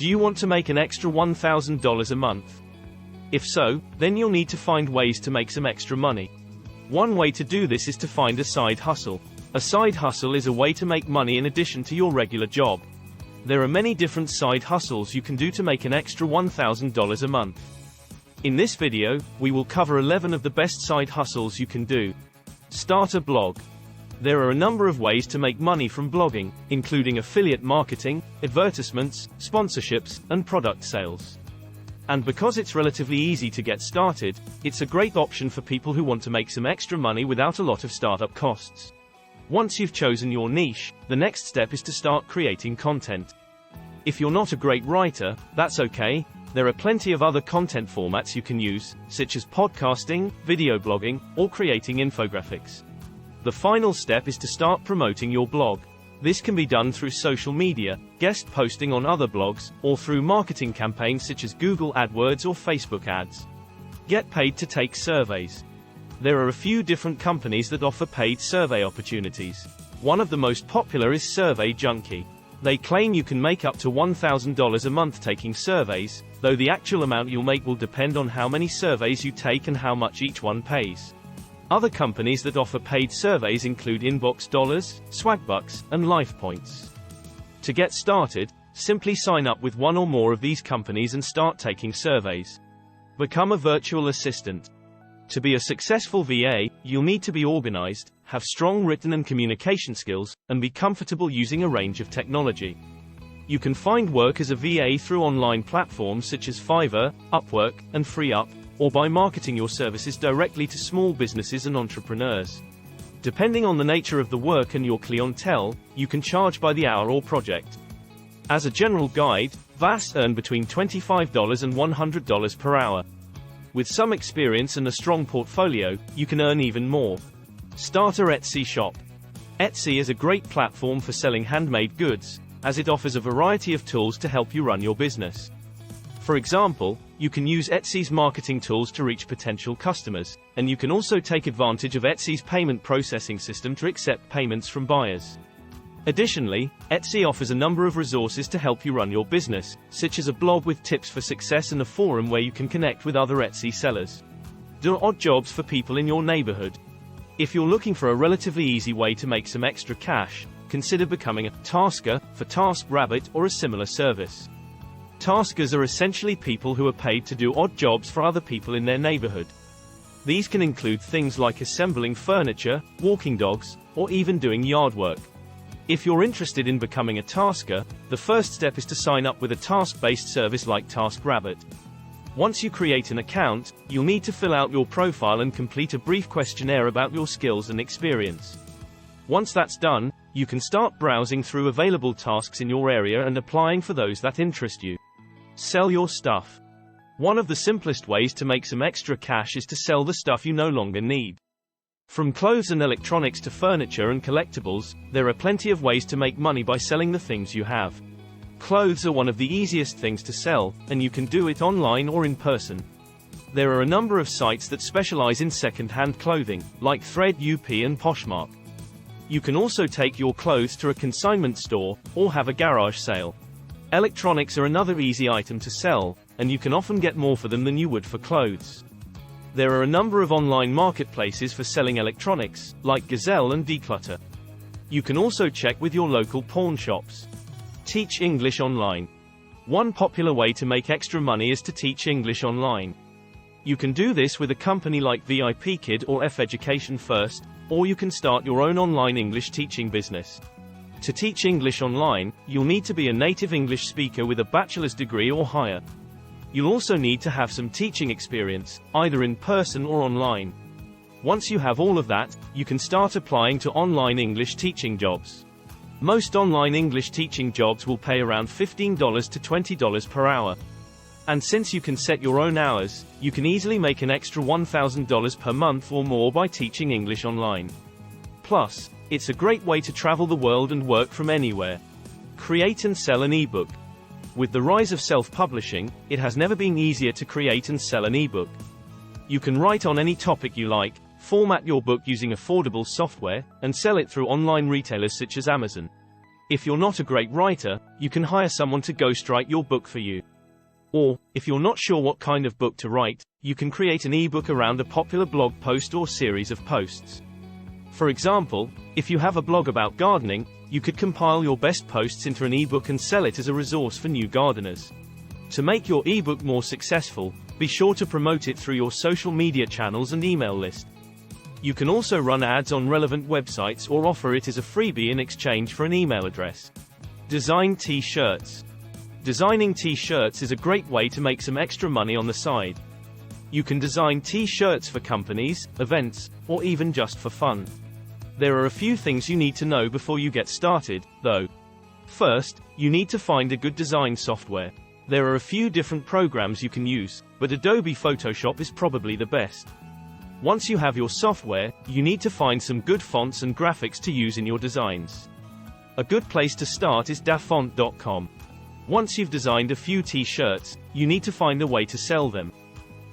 Do you want to make an extra $1,000 a month? If so, then you'll need to find ways to make some extra money. One way to do this is to find a side hustle. A side hustle is a way to make money in addition to your regular job. There are many different side hustles you can do to make an extra $1,000 a month. In this video, we will cover 11 of the best side hustles you can do. Start a blog. There are a number of ways to make money from blogging, including affiliate marketing, advertisements, sponsorships, and product sales. And because it's relatively easy to get started, it's a great option for people who want to make some extra money without a lot of startup costs. Once you've chosen your niche, the next step is to start creating content. If you're not a great writer, that's okay. There are plenty of other content formats you can use, such as podcasting, video blogging, or creating infographics. The final step is to start promoting your blog. This can be done through social media, guest posting on other blogs, or through marketing campaigns such as Google AdWords or Facebook ads. Get paid to take surveys. There are a few different companies that offer paid survey opportunities. One of the most popular is Survey Junkie. They claim you can make up to $1,000 a month taking surveys, though the actual amount you'll make will depend on how many surveys you take and how much each one pays. Other companies that offer paid surveys include Inbox Dollars, Swagbucks, and LifePoints. To get started, simply sign up with one or more of these companies and start taking surveys. Become a virtual assistant. To be a successful VA, you'll need to be organized, have strong written and communication skills, and be comfortable using a range of technology. You can find work as a VA through online platforms such as Fiverr, Upwork, and FreeUp, or by marketing your services directly to small businesses and entrepreneurs. Depending on the nature of the work and your clientele, you can charge by the hour or project. As a general guide, VAs earn between $25 and $100 per hour. With some experience and a strong portfolio, you can earn even more. Start a Etsy shop. Etsy is a great platform for selling handmade goods, as it offers a variety of tools to help you run your business. For example, you can use Etsy's marketing tools to reach potential customers, and you can also take advantage of Etsy's payment processing system to accept payments from buyers. Additionally, Etsy offers a number of resources to help you run your business, such as a blog with tips for success and a forum where you can connect with other Etsy sellers. Do odd jobs for people in your neighborhood. If you're looking for a relatively easy way to make some extra cash, consider becoming a tasker for TaskRabbit or a similar service. Taskers are essentially people who are paid to do odd jobs for other people in their neighborhood. These can include things like assembling furniture, walking dogs, or even doing yard work. If you're interested in becoming a tasker, the first step is to sign up with a task-based service like TaskRabbit. Once you create an account, you'll need to fill out your profile and complete a brief questionnaire about your skills and experience. Once that's done, you can start browsing through available tasks in your area and applying for those that interest you. Sell your stuff. One of the simplest ways to make some extra cash is to sell the stuff you no longer need. From clothes and electronics to furniture and collectibles, there are plenty of ways to make money by selling the things you have. Clothes are one of the easiest things to sell, and you can do it online or in person. There are a number of sites that specialize in second-hand clothing, like ThreadUp and Poshmark. You can also take your clothes to a consignment store, or have a garage sale. Electronics are another easy item to sell, and you can often get more for them than you would for clothes. There are a number of online marketplaces for selling electronics, like Gazelle and Declutter. You can also check with your local pawn shops. Teach English online. One popular way to make extra money is to teach English online. You can do this with a company like VIPKid or F-Education First, or you can start your own online English teaching business. To teach English online, you'll need to be a native English speaker with a bachelor's degree or higher. You'll also need to have some teaching experience, either in person or online. Once you have all of that, you can start applying to online English teaching jobs. Most online English teaching jobs will pay around $15 to $20 per hour. And since you can set your own hours, you can easily make an extra $1,000 per month or more by teaching English online. Plus, it's a great way to travel the world and work from anywhere. Create and sell an ebook. With the rise of self-publishing, it has never been easier to create and sell an ebook. You can write on any topic you like, format your book using affordable software, and sell it through online retailers such as Amazon. If you're not a great writer, you can hire someone to ghostwrite your book for you. Or, if you're not sure what kind of book to write, you can create an ebook around a popular blog post or series of posts. For example, if you have a blog about gardening, you could compile your best posts into an ebook and sell it as a resource for new gardeners. To make your ebook more successful, be sure to promote it through your social media channels and email list. You can also run ads on relevant websites or offer it as a freebie in exchange for an email address. Design T-shirts. Designing T-shirts is a great way to make some extra money on the side. You can design T-shirts for companies, events, or even just for fun. There are a few things you need to know before you get started, though. First, you need to find a good design software. There are a few different programs you can use, but Adobe Photoshop is probably the best. Once you have your software, you need to find some good fonts and graphics to use in your designs. A good place to start is dafont.com. Once you've designed a few T-shirts, you need to find a way to sell them.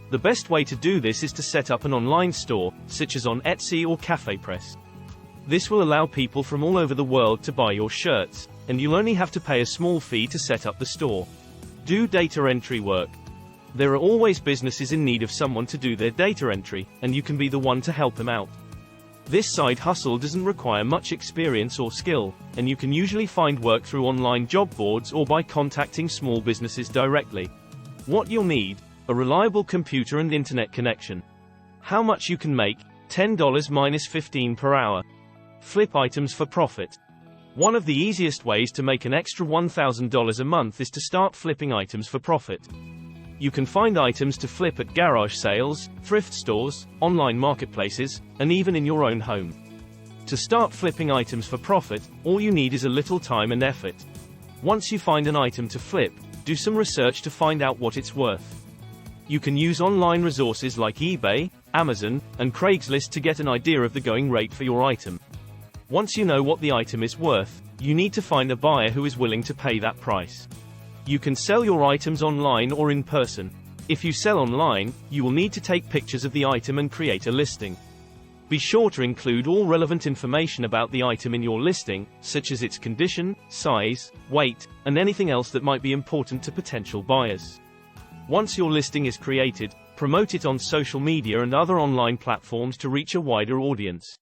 The best way to do this is to set up an online store, such as on Etsy or CafePress. This will allow people from all over the world to buy your shirts, and you'll only have to pay a small fee to set up the store. Do data entry work. There are always businesses in need of someone to do their data entry, and you can be the one to help them out. This side hustle doesn't require much experience or skill, and you can usually find work through online job boards or by contacting small businesses directly. What you'll need: a reliable computer and internet connection. How much you can make: $10 minus 15 per hour. Flip items for profit. One of the easiest ways to make an extra $1,000 a month is to start flipping items for profit. You can find items to flip at garage sales, thrift stores, online marketplaces, and even in your own home. To start flipping items for profit, all you need is a little time and effort. Once you find an item to flip, do some research to find out what it's worth. You can use online resources like eBay, Amazon, and Craigslist to get an idea of the going rate for your item. Once you know what the item is worth, you need to find a buyer who is willing to pay that price. You can sell your items online or in person. If you sell online, you will need to take pictures of the item and create a listing. Be sure to include all relevant information about the item in your listing, such as its condition, size, weight, and anything else that might be important to potential buyers. Once your listing is created, promote it on social media and other online platforms to reach a wider audience.